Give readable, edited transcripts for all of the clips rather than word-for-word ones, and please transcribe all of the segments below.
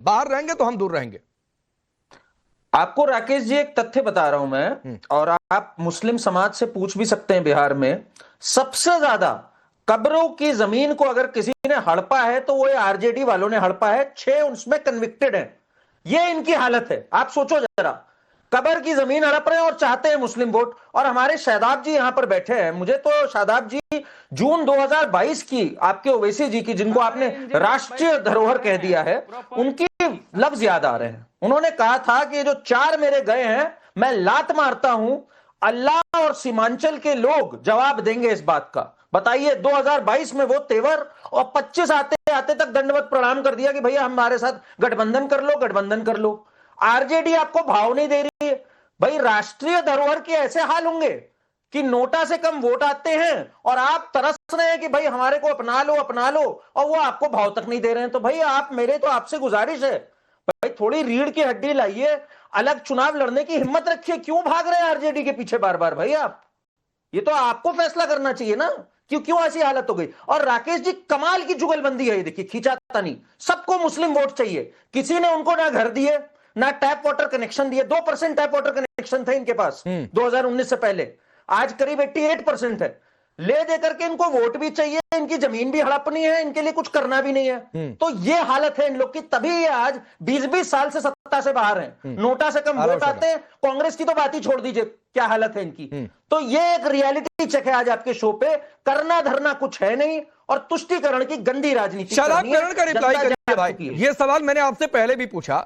बाहर रहेंगे तो हम दूर रहेंगे। आपको राकेश जी एक तथ्य बता रहा हूं मैं, और आप मुस्लिम समाज से पूछ भी सकते हैं। बिहार में सबसे ज्यादा कब्रों की जमीन को अगर किसी ने हड़पा है तो वो आरजेडी वालों ने हड़पा है। 6 उसमें कन्विक्टेड हैं। ये इनकी हालत है। आप सोचो जरा, कब्र की जमीन हड़प रहे हैं और चाहते हैं मुस्लिम वोट। और हमारे शादाब जी यहां पर बैठे हैं। मुझे तो शादाब जी जून 2022 की आपके ओवैसी जी की, जिनको आपने राष्ट्रीय धरोहर कह दिया है, उनकी लफ्ज याद आ रहे हैं। उन्होंने कहा था कि जो 4 मेरे गए हैं मैं लात मारता हूं, अल्लाह और सीमांचल के लोग जवाब देंगे इस बात का। बताइए 2022 में वो तेवर, और 25 आते आते तक दंडवत प्रणाम कर दिया कि भैया हमारे साथ गठबंधन कर लो, गठबंधन कर लो। आरजेडी आपको भाव नहीं दे रही है। भाई राष्ट्रीय धरोहर के ऐसे हाल होंगे कि नोटा से कम वोट आते हैं और आप तरस रहे हैं कि भाई हमारे को अपना लो अपना लो, और वो आपको भाव तक नहीं दे रहे हैं। तो भाई आप, मेरे तो आपसे गुजारिश है, भाई थोड़ी रीढ़ की हड्डी लाइए, अलग चुनाव लड़ने की हिम्मत रखिए। क्यों भाग रहे हैं आरजेडी के पीछे बार बार? भाई आप, ये तो आपको फैसला करना चाहिए ना, क्यों क्यों ऐसी हालत हो गई। और राकेश जी कमाल की जुगलबंदी है ये, देखिए खींचाता नहीं, सबको मुस्लिम वोट चाहिए। किसी ने उनको ना घर दिए ना टैप वाटर कनेक्शन दिए। 2% टैप वाटर कनेक्शन थे इनके पास 2019 से पहले, आज करीब 88% है। ले दे करके इनको वोट भी चाहिए, इनकी जमीन भी हड़पनी है, इनके लिए कुछ करना भी नहीं है। तो ये हालत है इन लोग की, तभी ये आज 20-20 साल से सत्ता से बाहर हैं। नोटा से कम वोट आते हैं। कांग्रेस की तो बात ही छोड़ दीजिए, क्या हालत है इनकी। तो ये एक रियलिटी चेक है आज आपके शो पे। करना धरना कुछ है नहीं और तुष्टीकरण की गंदी राजनीति। शराबकरण का रिप्लाई करिए भाई। ये सवाल मैंने आपसे पहले भी पूछा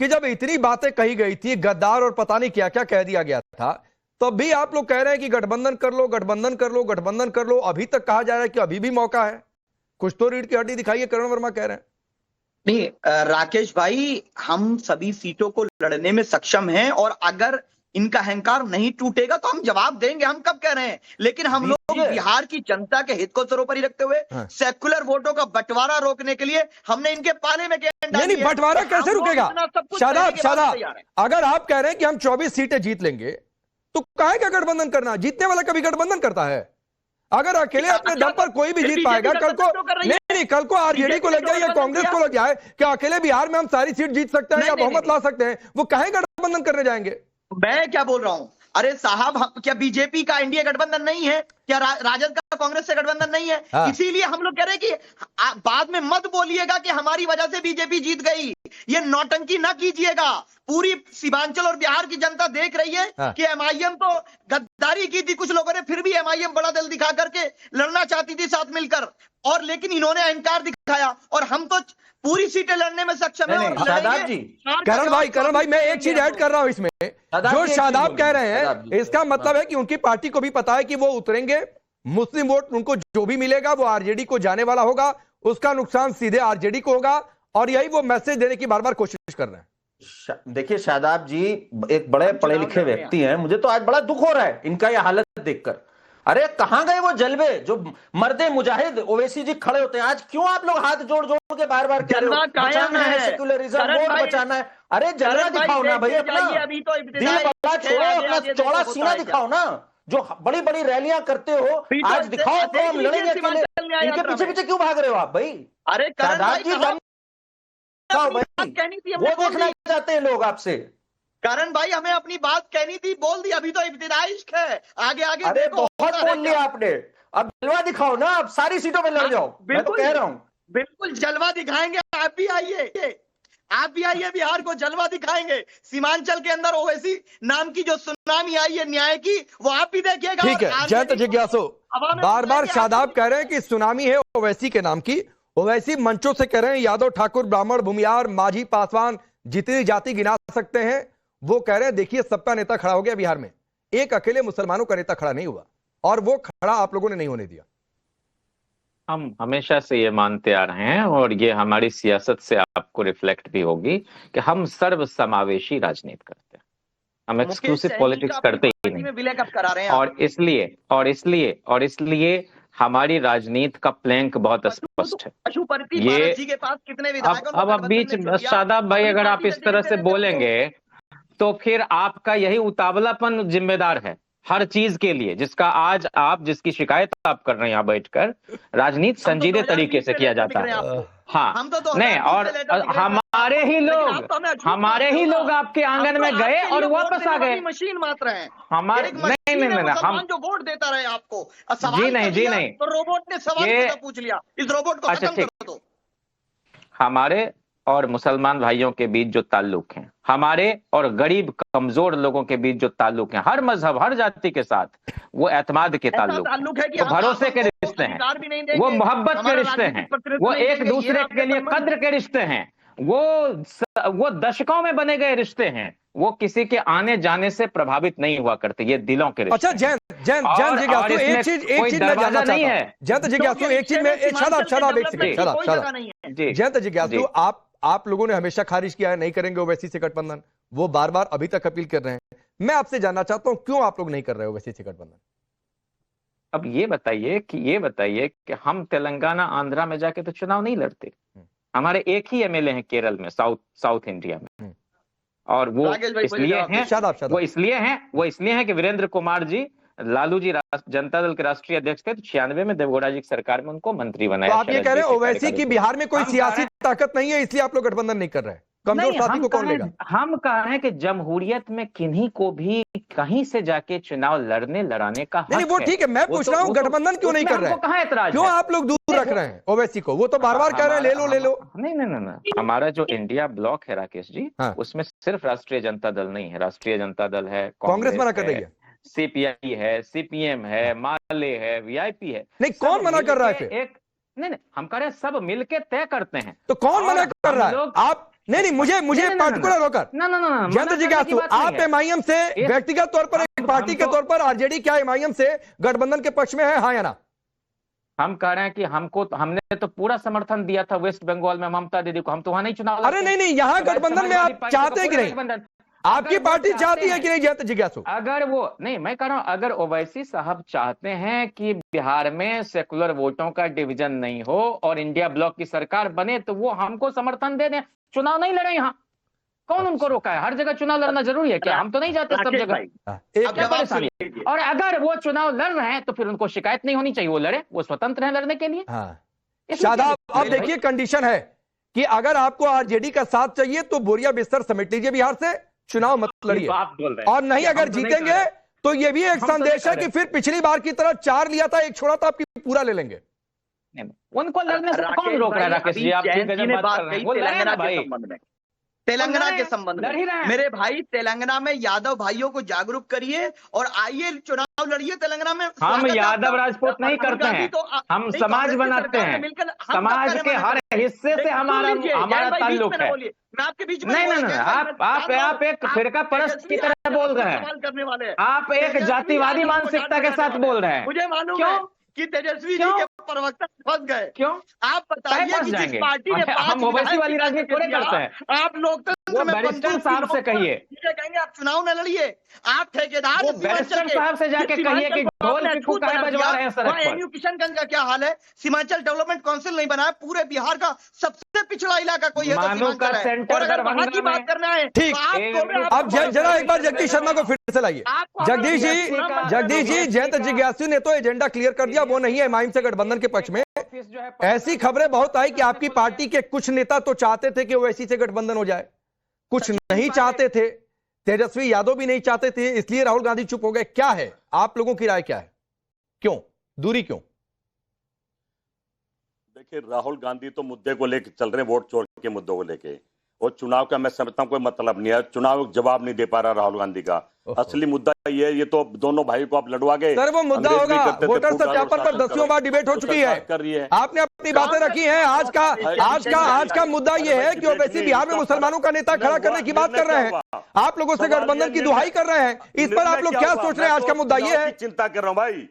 कि जब इतनी बातें कही गई थी, गद्दार और पता नहीं क्या क्या कह दिया गया था, तो अभी आप लोग कह रहे हैं कि गठबंधन कर लो, गठबंधन कर लो, गठबंधन कर लो। अभी तक कहा जा रहा है कि अभी भी मौका है। कुछ तो रीढ़ की हड्डी दिखाइए, करण वर्मा कह रहे हैं। नहीं राकेश भाई, हम सभी सीटों को लड़ने में सक्षम हैं, और अगर इनका अहंकार नहीं टूटेगा तो हम जवाब देंगे। हम कब कह रहे हैं, लेकिन हम लोग बिहार की जनता के हित को सर्वोपरि रखते हुए सेक्युलर वोटों का बंटवारा रोकने के लिए हमने इनके पाले में नहीं, बंटवारा कैसे रुकेगा? शादाब, अगर आप कह रहे हैं कि हम 24 सीटें जीत लेंगे तो काहे का गठबंधन करना? जीतने वाला कभी गठबंधन करता है? अगर अकेले अपने दम पर कोई भी जीत पाएगा, कल को नहीं, कल को आरजेडी को लग जाए या कांग्रेस को लग जाए कि अकेले बिहार में हम सारी सीट जीत सकते हैं या बहुमत ला सकते हैं, वो काहे गठबंधन करने जाएंगे? मैं क्या बोल रहा हूं? अरे साहब, क्या बीजेपी का एनडीए गठबंधन नहीं है? क्या राजद का कांग्रेस से गठबंधन नहीं है? इसीलिए हम लोग कह रहे हैं कि बाद में मत बोलिएगा कि हमारी वजह से बीजेपी जीत गई। ये नौटंकी ना कीजिएगा। पूरी सीमांचल और बिहार की जनता देख रही है कि एमआईएम तो गद्दारी की थी कुछ लोगों ने, फिर भी एमआईएम बड़ा दिल दिखा करके लड़ना चाहती थी साथ मिलकर, और लेकिन इन्होंने अहंकार दिखाया, और हम तो पूरी सीटें लड़ने में सक्षम है। शादाब जी, करण भाई मैं एक चीज ऐड कर रहा हूं इसमें। जो शादाब कह रहे हैं इसका मतलब है कि उनकी पार्टी को भी पता है कि वो उतरेंगे, मुस्लिम वोट उनको जो भी मिलेगा वो आरजेडी को जाने वाला होगा, उसका नुकसान सीधे आरजेडी को होगा, और यही वो मैसेज देने की बार बार कोशिश कर रहे हैं। देखिए शादाब जी एक बड़े पढ़े लिखे व्यक्ति हैं, मुझे तो आज बड़ा दुख हो रहा है इनका यह हालत देखकर। अरे कहां गए वो जलवे जो मर्दे मुजाहिद ओवैसी जी खड़े होते हैं? आज क्यों आप लोग हाथ जोड़ जोड़ के बार बार कह रहे हो बचाना है सेक्युलरिज्म, वोट बचाना है? अरे जलवा दिखाओ ना भाई, अपना दिल बड़ा छोड़ो, अपना चौड़ा सीना दिखाओ ना। जो बड़ी बड़ी रैलियां करते हो आज दिखाओ तो हम लड़ेंगे अकेले। इनके पीछे पीछे क्यों भाग रहे हो आप भाई? अरे शादाब जी वो देखना चाहते हैं लोग आपसे। करण भाई हमें अपनी बात कहनी थी, बोल दी। अभी तो इब्तिदाई इश्क है, आगे आगे अरे बहुत बोल लिया आपने, अब जलवा दिखाओ ना, अब सारी सीटों में लड़ जाओ। मैं तो कह रहा हूं बिल्कुल जलवा दिखाएंगे। आप भी आइए, आप भी आइए, बिहार को जलवा दिखाएंगे। सीमांचल के अंदर ओवैसी नाम की जो सुनामी आई है न्याय की, वो आप भी देखिएगा। ठीक है जयंत जिज्ञासु, बार बार शादाब कह रहे हैं कि सुनामी है ओवैसी के नाम की। ओवैसी मंचों से कह रहे हैं यादव, ठाकुर, ब्राह्मण, भूमियार, माझी, पासवान, जितनी जाति गिना सकते हैं वो कह रहे हैं देखिए सबका नेता खड़ा हो गया बिहार में, एक अकेले मुसलमानों का नेता खड़ा नहीं हुआ, और वो खड़ा आप लोगों ने नहीं होने दिया। हम हमेशा से ये मानते आ रहे हैं, और ये हमारी सियासत से आपको रिफ्लेक्ट भी होगी कि हम सर्व समावेशी राजनीति करते हैं, हम एक्सक्लूसिव पॉलिटिक्स करते ही नहीं। और इसलिए हमारी राजनीति का प्लैंक बहुत स्पष्ट है। ये के पास कितने विधायक, अब बीच शादाब भाई अगर आप इस तरह से बोलेंगे तो फिर आपका यही उतावलापन जिम्मेदार है हर चीज के लिए, जिसका आज आप जिसकी शिकायत आप कर रहे हैं यहाँ बैठकर, राजनीति संजीदे तरीके से किया जाता है। हाँ, हम तो नहीं, और हमारे ही लोग आपके आंगन में गए और वापस आ गए। मशीन मात्र है हमारे नहीं, हम जो वोट देता रहे आपको, जी नहीं, तो रोबोट ने सवाल पूछ लिया, इस रोबोट को खत्म कर दो। हमारे और मुसलमान भाइयों के बीच जो ताल्लुक हैं, हमारे और गरीब कमजोर लोगों के बीच जो ताल्लुक हैं, हर मजहब हर जाति के साथ, वो एतमाद के ताल्लुक है, वो भरोसे के रिश्ते हैं, वो मोहब्बत के रिश्ते हैं, वो एक दूसरे के लिए कद्र के रिश्ते हैं, वो दशकों में बने गए रिश्ते हैं, वो किसी के आने जाने से प्रभावित नहीं हुआ करते, ये दिलों के रिश्ते। अच्छा जयंत जिज्ञासु, एक चीज मैं जानना चाहता हूं। जयंत जिज्ञासु, एक चीज में जयंत जिज्ञासु, आप लोगों ने हमेशा खारिज किया है, नहीं करेंगे ओवैसी से गठबंधन, वो बार बार अभी तक अपील कर रहे हैं। मैं आपसे जानना चाहता हूं क्यों आप लोग नहीं कर रहे हो ओवैसी से गठबंधन? अब ये बताइए कि हम तेलंगाना आंध्रा में जाके तो चुनाव नहीं लड़ते। हमारे एक ही एमएलए हैं केरल में, साउथ इंडिया में, और वो इसलिए हैं कि वीरेंद्र कुमार जी, लालू जी जनता दल के राष्ट्रीय अध्यक्ष थे, तो 96 में देवगौड़ा जी की सरकार में उनको मंत्री बनाया। तो आप ये कह रहे हैं ओवैसी की बिहार में कोई सियासी ताकत नहीं है, इसलिए आप लोग गठबंधन नहीं कर रहे हैं? कमजोर साथी को कौन लेगा? हम कह रहे हैं कि जमहूरियत में किन्हीं को भी कहीं से जाके चुनाव लड़ाने का हक नहीं, वो ठीक है, मैं पूछ रहा हूँ गठबंधन क्यों नहीं कर रहे हैं? क्यों आप लोग दूर रख रहे हैं ओवैसी को? वो तो बार बार कह रहे हैं ले लो। नहीं, हमारा जो इंडिया ब्लॉक है राकेश जी, उसमें सिर्फ राष्ट्रीय जनता दल नहीं है, राष्ट्रीय जनता दल है, कांग्रेस मना कर रही है, सीपीआई है, सीपीएम है, माले है, वीआईपी है। नहीं, कौन मना कर रहा है फिर? नहीं, हम कह रहे हैं सब मिलके तय करते हैं। तो कौन मना कर रहा है? आप नहीं, मुझे पार्टिकुलर होकर जयंत जिज्ञासु, आप एमआईएम से व्यक्तिगत तौर पर, एक पार्टी के तौर पर आरजेडी क्या एमआईएम से गठबंधन के पक्ष में है, हाँ या ना? हम कह रहे हैं कि हमने तो पूरा समर्थन दिया था वेस्ट बंगाल में ममता दीदी को, हम तो वहां नहीं चुनाव। अरे नहीं, यहाँ गठबंधन में आप चाहते हैं कि नहीं? आपकी पार्टी चाहती है कि नहीं जयंत जिज्ञासु? अगर वो नहीं, मैं कह रहा हूं, अगर ओवैसी साहब चाहते हैं कि बिहार में सेकुलर वोटों का डिवीजन नहीं हो और इंडिया ब्लॉक की सरकार बने, तो वो हमको समर्थन दे दें, चुनाव नहीं लड़े। यहाँ कौन उनको रोका है? हर जगह चुनाव लड़ना जरूरी है क्या? हम तो नहीं जाते सब जगह, क्या परेशानी है? और अगर वो चुनाव लड़ रहे हैं तो फिर उनको शिकायत नहीं होनी चाहिए, वो लड़े, वो स्वतंत्र है लड़ने के लिए। शादाब, अब देखिए कंडीशन है कि अगर आपको आरजेडी का साथ चाहिए तो बोरिया बिस्तर समेट लीजिए बिहार से, चुनाव मत लड़िए, और नहीं अगर जीतेंगे तो ये भी एक संदेश है कि फिर पिछली बार की तरह 4 लिया था, 1 छोड़ा था, आपकी पूरा ले लेंगे। उनको लड़ने से कौन रोक रहा है? राकेश जी, आप बात कर रहे हैं, वो लड़े ना भाई। तेलंगाना के संबंध में मेरे भाई, तेलंगाना में यादव भाइयों को जागरूक करिए और आइए चुनाव लड़िए तेलंगाना में। हम यादव राजपूत नहीं करते हैं, हम समाज बनाते हैं, समाज के हर हिस्से से हमारा ताल्लुक है। मैं आपके बीच में नहीं, आप एक फिरका परस्त की तरह बोल रहे हैं, आप एक जातिवादी मानसिकता के साथ बोल रहे हैं। मुझे मालूम है कि तेजस्वी जी के प्रवक्ता फंस गए। क्यों? आप बताइए कि जिस पार्टी ने हम ओवैसी वाली राजनीति थोड़े करते हैं। आप लोकतंत्र में बैरिस्टर साहब से कहिए, कहेंगे आप चुनाव न लड़िए, आप ठेकेदार बैरिस्टर साहब से जाके कहिए कि ढोल पिट्ठू काहे बजवा रहे हैं सड़क पर। एनयू किशनगंज का क्या हाल है? सीमांचल डेवलपमेंट काउंसिल नहीं बना है, पूरे बिहार का सबसे पिछड़ा इलाका कोई है तो सीमांचल है। और अगर वहां की बात करना है, ठीक, अब जरा एक बार जगदीश शर्मा को फिर से लाइए। जगदीश जी, जयंत जिज्ञासु ने तो एजेंडा क्लियर कर दिया, वो नहीं है एमआईएम से गठबंधन के पक्ष में। ऐसी खबरें बहुत आई कि आपकी पार्टी के कुछ नेता तो चाहते थे कि ओवैसी से गठबंधन हो जाए, कुछ नहीं चाहते थे, तेजस्वी यादव भी नहीं चाहते थे, इसलिए राहुल गांधी चुप हो गए। क्या है, आप लोगों की राय क्या है? क्यों दूरी, क्यों? देखिए, राहुल गांधी तो मुद्दे को लेकर चल रहे हैं, वोट चोर के मुद्दों को लेके, और चुनाव का मैं समझता हूं कोई मतलब नहीं है। चुनाव जवाब नहीं दे पा रहा राहुल गांधी का। असली मुद्दा ये तो दोनों भाई को आप लड़वा गए। सर वो मुद्दा होगा, वोटर सत्यापन पर 10वीं बार डिबेट हो चुकी है, कर रही है, आपने अपनी बातें रखी हैं। आज का मुद्दा ये है कि ओवैसी बिहार में मुसलमानों का नेता खड़ा करने की बात कर रहे हैं, आप लोगों से गठबंधन की दुहाई कर रहे हैं। इस पर आप लोग क्या सोच रहे हैं? आज का मुद्दा ये है, चिंता कर रहा हूं भाई,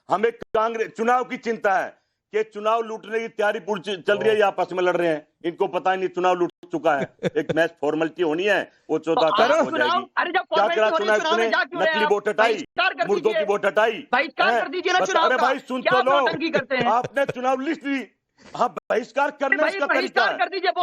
हमें कांग्रेस चुनाव की चिंता है कि चुनाव लूटने की तैयारी चल रही है, ये आपस में लड़ रहे हैं, इनको पता ही नहीं चुनाव लूट चुका है। एक मैच फॉर्मेलिटी होनी है, वो 14 तारीख हो जाएगी। क्या करा चुनाव ने? नकली वोट हटाई, मुर्दों की वोट हटाई। अरे भाई सुन तो लो, आपने चुनाव लिस्ट दी, हाँ बहिष्कार करने का तरीका है,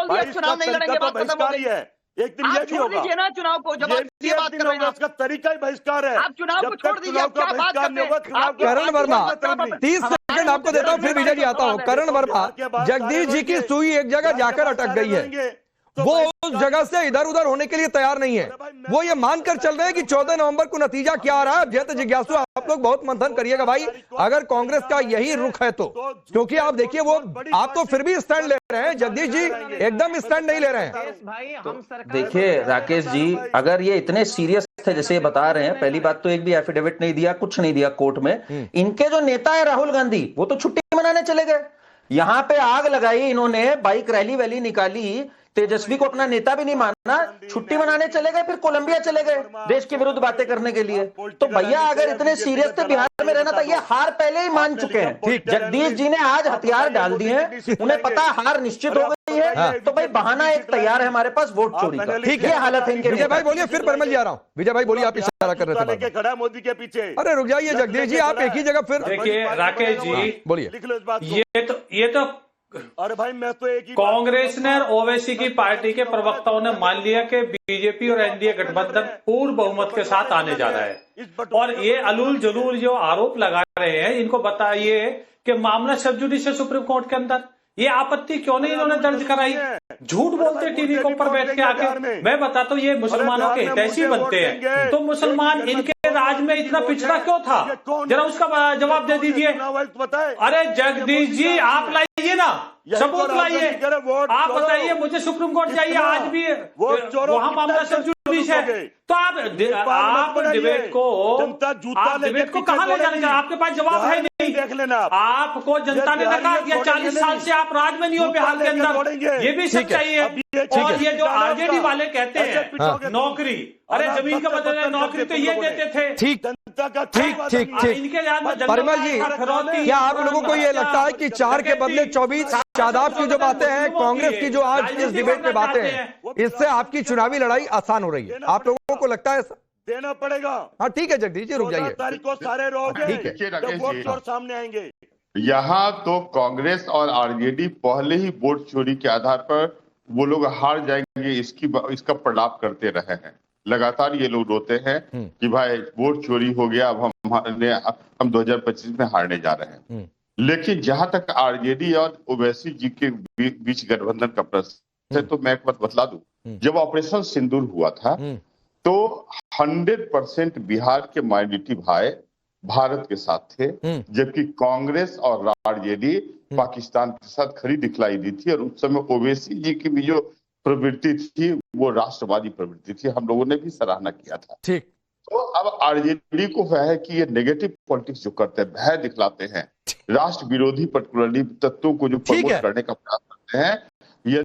बहिष्कार ही है, एक दिन ये आप भी छोड़ होगा। दीजिए ना चुनाव को, जब आप ये बात कर रहे हैं उसका तरीका ही बहिष्कार है। आप चुनाव को जब छोड़ तक दीजिए, चुनाव आप का क्या बात बहिष्कार करते नहीं होगा, हैं? चुनाव का करण वर्मा, मतलब नहीं। 30 सेकंड आपको देता हूं, फिर विजय जी आता हूं। करण वर्मा, जगदीश जी की सुई एक जगह जाकर अटक गई है, वो उस जगह से इधर उधर होने के लिए तैयार नहीं है। वो ये मानकर चल रहे हैं कि 14 नवंबर को नतीजा क्या आ रहा है। जय जिज्ञासु, आप लोग बहुत मंथन करिएगा भाई, अगर कांग्रेस का यही रुख है तो, क्योंकि आप देखिए वो, आप तो फिर भी स्टैंड ले रहे हैं, जगदीश जी एकदम स्टैंड नहीं ले रहे हैं। देखिए राकेश जी, अगर ये इतने सीरियस थे जैसे ये बता रहे हैं, पहली बात तो एक भी एफिडेविट नहीं दिया, कुछ नहीं दिया कोर्ट में। इनके जो नेता है राहुल गांधी, वो तो छुट्टी मनाने चले गए, यहां पे आग लगाई इन्होंने, बाइक रैली वैली निकाली, तेजस्वी को अपना नेता भी नहीं माना, छुट्टी मनाने चले गए, फिर कोलंबिया चले गए देश के विरुद्ध बातें करने के लिए। तो भैया अगर इतने सीरियस थे बिहार में रहना था, ये हार पहले ही मान चुके हैं। जगदीश जी ने आज हथियार डाल दिए हैं, उन्हें पता हार निश्चित हो गई है, तो भाई बहाना एक तैयार है हमारे पास वोट चोरी का। ठीक है, है, हालत है इनके। विजय भाई बोलिए, फिर परमल जी आ रहा हूं। विजय भाई बोलिए, आप इशारा कर रहे थे, खड़ा मोदी के पीछे। अरे रुक जाइए जगदीश जी, आप एक ही जगह फिर देखिए राकेश जी, बोलिए। लिख लो इस बात को। ये तो अरे भाई मैं तो एक ही कांग्रेस ने और ओवैसी की पार्टी के प्रवक्ताओं ने मान लिया कि बीजेपी और एनडीए गठबंधन पूर्ण बहुमत के साथ आने जा रहा है। और ये अलूल जलूल जो आरोप लगा रहे हैं, इनको बताइए कि मामला सब जुडिस है सुप्रीम कोर्ट के अंदर, ये आपत्ति क्यों नहीं इन्होंने दर्ज कराई? झूठ बोलते टीवी के ऊपर बैठ के आके। मैं बताता हूँ, ये मुसलमानों के हितैषी बनते हैं, तो मुसलमान इनके राज में इतना पिछड़ा क्यों था? जरा उसका जवाब दे दीजिए। अरे जगदीश जी, आप लाइए ना, सबूत लाइए, आप बताइए, मुझे सुप्रीम कोर्ट चाहिए आज भी, वहां मामला सब जुडिस है। तो आप डिबेट को कहां ले जाने का? आपके पास जवाब है नहीं। देख लेना, आपको जनता ने कहा कि 40 साल से आप राज में नहीं हो बिहार के अंदर, ये भी सच्चाई है। और ये जो आरजेडी वाले कहते हैं नौकरी, अरे जमीन का बदले नौकरी तो ये देते थे। ठीक इनके याद में परिमल जी, क्या आप लोगों को ये लगता है कि 4 के बदले 24, शादाब की जो बातें हैं, कांग्रेस की जो आज इस डिबेट में बातें हैं, इससे आपकी चुनावी लड़ाई आसान हो रही है? आप लोगों को लगता है? देना पड़ेगा। हाँ ठीक है जगदीश जी, रुक जाइए। 14 तारीख को सारे रहोगे, ठीक है, जब वोट चोर सामने आएंगे। यहाँ तो कांग्रेस और आरजेडी पहले ही वोट चोरी के आधार पर वो लोग हार जाएंगे, इसका प्रलाप करते रहे हैं। लगातार ये लोग रोते हैं कि भाई वोट चोरी हो गया, अब हम 2025 में हारने जा रहे हैं। लेकिन जहां तक आरजेडी और ओवैसी जी के बीच गठबंधन का प्रश्न है, तो मैं एक बात बतला दूं, जब ऑपरेशन सिंदूर हुआ था तो 100% बिहार के माइनॉरिटी भाई भारत के साथ थे, जबकि कांग्रेस और आरजेडी पाकिस्तान के साथ खड़ी दिखलाई दी थी। और उस समय ओवैसी जी की भी जो प्रवृत्ति थी वो राष्ट्रवादी प्रवृत्ति थी, हम लोगों ने भी सराहना किया था। ठीक। तो अब आरजेडी को वह है कि ये नेगेटिव पॉलिटिक्स जो करते हैं, भय दिखलाते हैं, राष्ट्र विरोधी पर्टिकुलरली तत्वों को जो प्रमोट करने का प्रयास करते हैं,